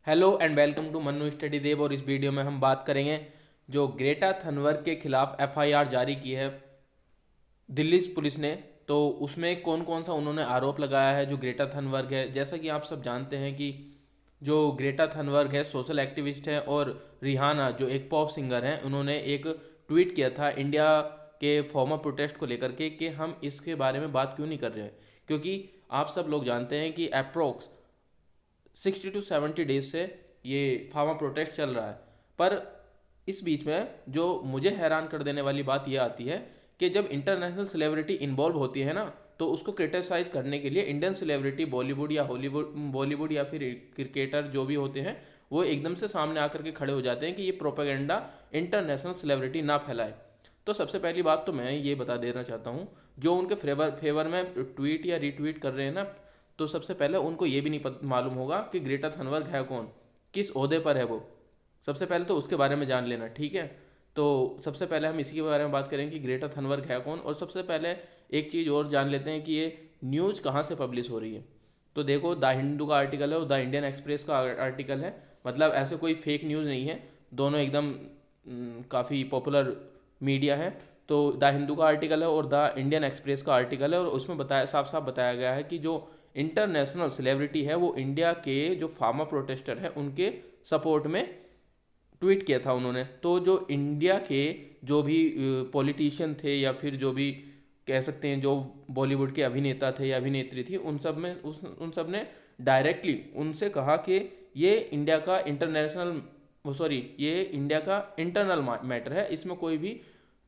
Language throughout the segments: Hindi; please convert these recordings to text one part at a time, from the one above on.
Hello and welcome to Mannu study Dev. और इस वीडियो में हम बात करेंगे जो ग्रेटा थनवर्ग के खिलाफ एफआईआर जारी की है दिल्ली पुलिस ने। तो उसमें कौन कौन सा उन्होंने आरोप लगाया है जो ग्रेटा थनवर्ग है। जैसा कि आप सब जानते हैं कि जो ग्रेटा थनवर्ग है सोशल एक्टिविस्ट है, और रिहाना जो एक पॉप सिंगर हैं, उन्होंने एक ट्वीट किया था इंडिया के फॉर्मर प्रोटेस्ट को लेकर के कि हम इसके बारे में बात क्यों नहीं कर रहे हैं। क्योंकि आप सब लोग जानते हैं कि अप्रोक्स 60 to 70 डेज से ये फार्मर प्रोटेस्ट चल रहा है। पर इस बीच में जो मुझे हैरान कर देने वाली बात यह आती है कि जब इंटरनेशनल सेलिब्रिटी इन्वॉल्व होती है ना, तो उसको क्रिटिसाइज करने के लिए इंडियन सेलिब्रिटी बॉलीवुड या बॉलीवुड या फिर क्रिकेटर जो भी होते हैं, वो एकदम से सामने आकर के खड़े हो जाते हैं कि ये प्रोपेगेंडा इंटरनेशनल सेलिब्रिटी ना फैलाए। तो सबसे पहली बात तो मैं ये बता देना चाहता हूँ, जो उनके फेवर में ट्वीट या रीट्वीट कर रहे हैं ना, तो सबसे पहले उनको ये भी नहीं मालूम होगा कि ग्रेटा थनवर्ग है कौन, किस ओहदे पर है वो। सबसे पहले तो उसके बारे में जान लेना, ठीक है। तो सबसे पहले हम इसी के बारे में बात करें कि ग्रेटा थनवर्ग है कौन। और सबसे पहले एक चीज़ और जान लेते हैं कि ये न्यूज़ कहाँ से पब्लिश हो रही है। तो देखो, द हिंदू का आर्टिकल है और द इंडियन एक्सप्रेस का आर्टिकल है। मतलब ऐसे कोई फेक न्यूज़ नहीं है, दोनों एकदम काफ़ी पॉपुलर मीडिया है। तो द हिंदू का आर्टिकल है और द इंडियन एक्सप्रेस का आर्टिकल है, और उसमें बताया साफ साफ बताया गया है कि जो इंटरनेशनल सेलिब्रिटी है वो इंडिया के जो फार्मर प्रोटेस्टर है उनके सपोर्ट में ट्वीट किया था उन्होंने। तो जो इंडिया के जो भी पॉलिटिशियन थे या फिर जो भी कह सकते हैं जो बॉलीवुड के अभिनेता थे या अभिनेत्री थी, उन सब ने डायरेक्टली उनसे कहा कि ये इंडिया का ये इंडिया का इंटरनल मैटर है, इसमें कोई भी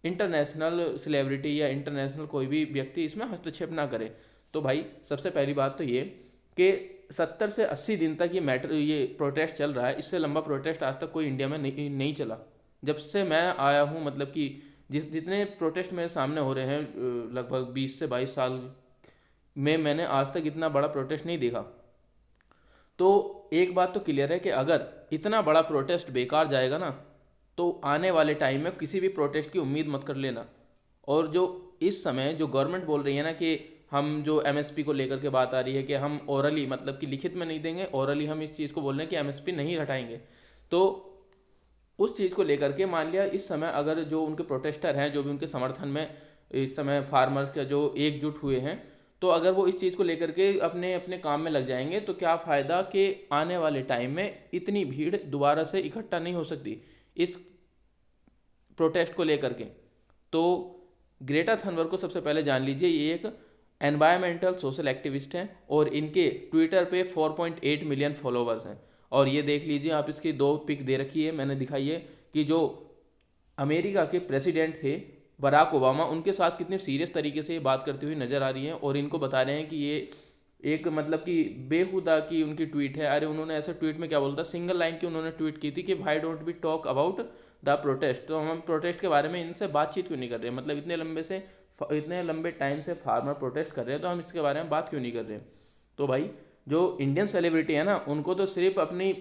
इंटरनेशनल सेलिब्रिटी या इंटरनेशनल कोई भी व्यक्ति इसमें हस्तक्षेप ना करे। तो भाई सबसे पहली बात तो ये कि 70 से 80 दिन तक ये प्रोटेस्ट चल रहा है। इससे लंबा प्रोटेस्ट आज तक कोई इंडिया में नहीं चला जब से मैं आया हूँ। मतलब कि जितने प्रोटेस्ट मेरे सामने हो रहे हैं लगभग 20 से 22 साल में, मैंने आज तक इतना बड़ा प्रोटेस्ट नहीं देखा। तो एक बात तो क्लियर है कि अगर इतना बड़ा प्रोटेस्ट बेकार जाएगा ना, तो आने वाले टाइम में किसी भी प्रोटेस्ट की उम्मीद मत कर लेना। और जो इस समय जो गवर्नमेंट बोल रही है ना कि हम जो एमएसपी को लेकर के बात आ रही है कि हम ओरली, मतलब कि लिखित में नहीं देंगे, ओरली हम इस चीज़ को बोल रहे हैं कि एमएसपी नहीं हटाएंगे। तो उस चीज़ को लेकर के मान लिया इस समय अगर जो उनके प्रोटेस्टर हैं, जो भी उनके समर्थन में इस समय फार्मर्स का जो एकजुट हुए हैं, तो अगर वो इस चीज़ को लेकर के अपने अपने काम में लग जाएंगे, तो क्या फ़ायदा कि आने वाले टाइम में इतनी भीड़ दोबारा से इकट्ठा नहीं हो सकती इस प्रोटेस्ट को लेकर के। तो ग्रेटा थनवर्ग को सबसे पहले जान लीजिए, ये एक एनवायरमेंटल सोशल एक्टिविस्ट हैं और इनके ट्विटर पे 4.8 मिलियन फॉलोवर्स हैं। और ये देख लीजिए आप, इसकी दो पिक दे रखी है मैंने, दिखाई है कि जो अमेरिका के प्रेसिडेंट थे बराक ओबामा, उनके साथ कितने सीरियस तरीके से ये बात करते हुए नज़र आ रही हैं। और इनको बता रहे हैं कि ये एक मतलब कि बेहुदा की उनकी ट्वीट है। अरे उन्होंने ऐसे ट्वीट में क्या बोलता, सिंगल लाइन की उन्होंने ट्वीट की थी कि why don't we talk about the protest. तो हम प्रोटेस्ट के बारे में इनसे बातचीत क्यों नहीं कर रहे, मतलब इतने लंबे टाइम से फार्मर प्रोटेस्ट कर रहे हैं, तो हम इसके बारे में बात क्यों नहीं कर रहे। तो भाई जो इंडियन सेलिब्रिटी है ना, उनको तो सिर्फ अपनी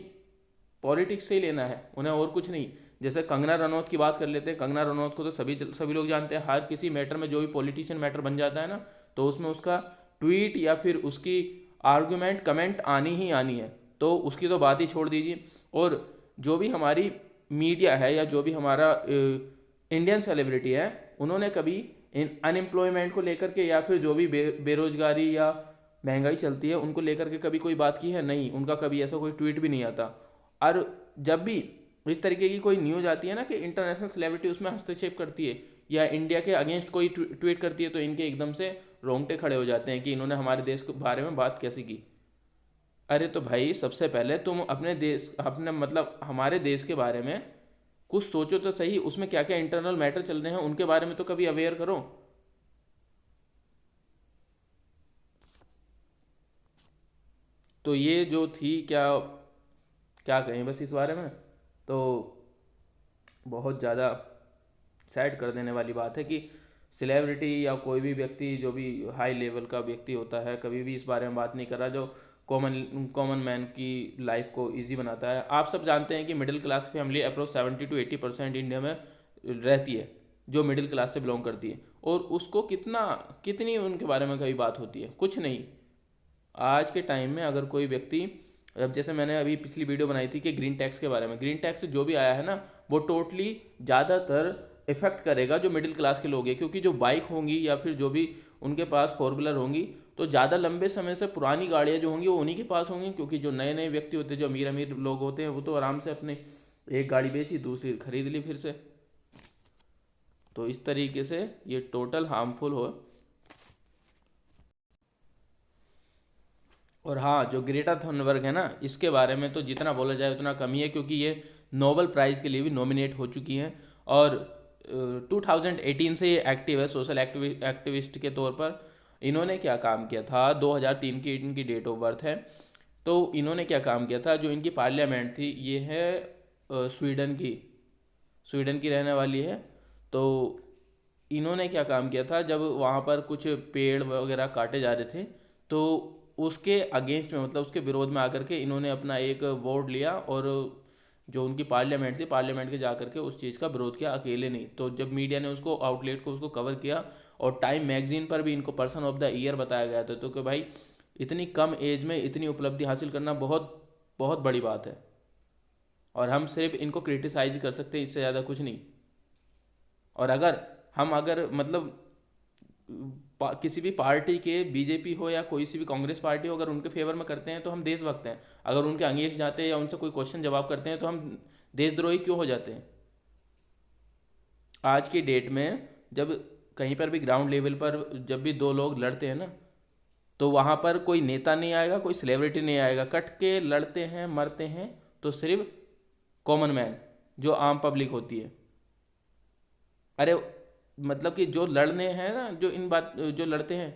पॉलिटिक्स से ही लेना है, उन्हें और कुछ नहीं। जैसे कंगना रनौत की बात कर लेते हैं, कंगना रनौत को तो सभी लोग जानते हैं। हर किसी मैटर में जो भी पॉलिटिशियन मैटर बन जाता है ना, तो उसमें उसका ट्वीट या फिर उसकी आर्गुमेंट कमेंट आनी ही आनी है। तो उसकी तो बात ही छोड़ दीजिए। और जो भी हमारी मीडिया है या जो भी हमारा इंडियन सेलिब्रिटी है, उन्होंने कभी इन अनएम्प्लॉयमेंट को लेकर के या फिर जो भी बेरोजगारी या महंगाई चलती है उनको लेकर के कभी कोई बात की है? नहीं, उनका कभी ऐसा कोई ट्वीट भी नहीं आता। और जब भी इस तरीके की कोई न्यूज़ आती है ना कि इंटरनेशनल सेलिब्रिटी उसमें हस्तक्षेप करती है या इंडिया के अगेंस्ट कोई ट्वीट करती है, तो इनके एकदम से रोंगटे खड़े हो जाते हैं कि इन्होंने हमारे देश के बारे में बात कैसी की। अरे तो भाई सबसे पहले तुम अपने देश, अपने मतलब हमारे देश के बारे में कुछ सोचो तो सही, उसमें क्या क्या इंटरनल मैटर चल रहे हैं उनके बारे में तो कभी अवेयर करो। तो ये जो थी, क्या क्या कहें बस इस बारे में। तो बहुत ज़्यादा सैड कर देने वाली बात है कि सेलिब्रिटी या कोई भी व्यक्ति जो भी हाई लेवल का व्यक्ति होता है, कभी भी इस बारे में बात नहीं कर रहा, जो कॉमन कॉमन मैन की लाइफ को इजी बनाता है। आप सब जानते हैं कि middle class family approx 70 to 80% India में रहती है, जो मिडिल क्लास से बिलोंग करती है। और उसको कितनी उनके बारे में कभी बात होती है? कुछ नहीं। आज के टाइम में अगर कोई व्यक्ति अब जैसे मैंने अभी पिछली वीडियो बनाई थी कि ग्रीन टैक्स के बारे में, ग्रीन टैक्स जो भी आया है ना, वो टोटली ज़्यादातर इफेक्ट करेगा जो मिडिल क्लास के लोग हैं, क्योंकि जो बाइक होंगी या फिर जो भी उनके पास फोर व्हीलर होंगी, तो ज़्यादा लंबे समय से पुरानी गाड़ियाँ जो होंगी वो उन्हीं के पास होंगी, क्योंकि जो नए नए व्यक्ति होते हैं, जो अमीर अमीर लोग होते हैं, वो तो आराम से अपने एक गाड़ी बेची दूसरी खरीद ली फिर से। तो इस तरीके से ये टोटल हार्मफुल हो। और हाँ, जो ग्रेटा थनबर्ग है ना, इसके बारे में तो जितना बोला जाए उतना कम ही है, क्योंकि ये नोबेल प्राइज़ के लिए भी नॉमिनेट हो चुकी हैं। और 2018 से ये एक्टिव है सोशल एक्टिविस्ट के तौर पर। इन्होंने क्या काम किया था, 2003 की इनकी डेट ऑफ बर्थ है। तो इन्होंने क्या काम किया था, जो इनकी पार्लियामेंट थी, ये है स्वीडन की रहने वाली है। तो इन्होंने क्या काम किया था, जब वहाँ पर कुछ पेड़ वगैरह काटे जा रहे थे, तो उसके अगेंस्ट में, मतलब उसके विरोध में आकर के इन्होंने अपना एक वोट लिया, और जो उनकी पार्लियामेंट थी, पार्लियामेंट के जा करके उस चीज़ का विरोध किया, अकेले नहीं। तो जब मीडिया ने उसको, आउटलेट को उसको कवर किया, और टाइम मैगजीन पर भी इनको पर्सन ऑफ द ईयर बताया गया था, तो कि भाई इतनी कम एज में इतनी उपलब्धि हासिल करना बहुत बहुत बड़ी बात है, और हम सिर्फ इनको क्रिटिसाइज कर सकते हैं, इससे ज़्यादा कुछ नहीं। और अगर मतलब किसी भी पार्टी के, बीजेपी हो या कोई सी भी कांग्रेस पार्टी हो, अगर उनके फेवर में करते हैं तो हम देशभक्त हैं। अगर उनके अगेंस्ट जाते हैं या उनसे कोई क्वेश्चन जवाब करते हैं तो हम देशद्रोही क्यों हो जाते हैं। आज की डेट में जब कहीं पर भी ग्राउंड लेवल पर जब भी दो लोग लड़ते हैं ना, तो वहाँ पर कोई नेता नहीं आएगा, कोई सेलिब्रिटी नहीं आएगा, कट के लड़ते हैं, मरते हैं तो सिर्फ कॉमन मैन, जो आम पब्लिक होती है। अरे मतलब कि जो लड़ने हैं ना, जो इन बात जो लड़ते हैं,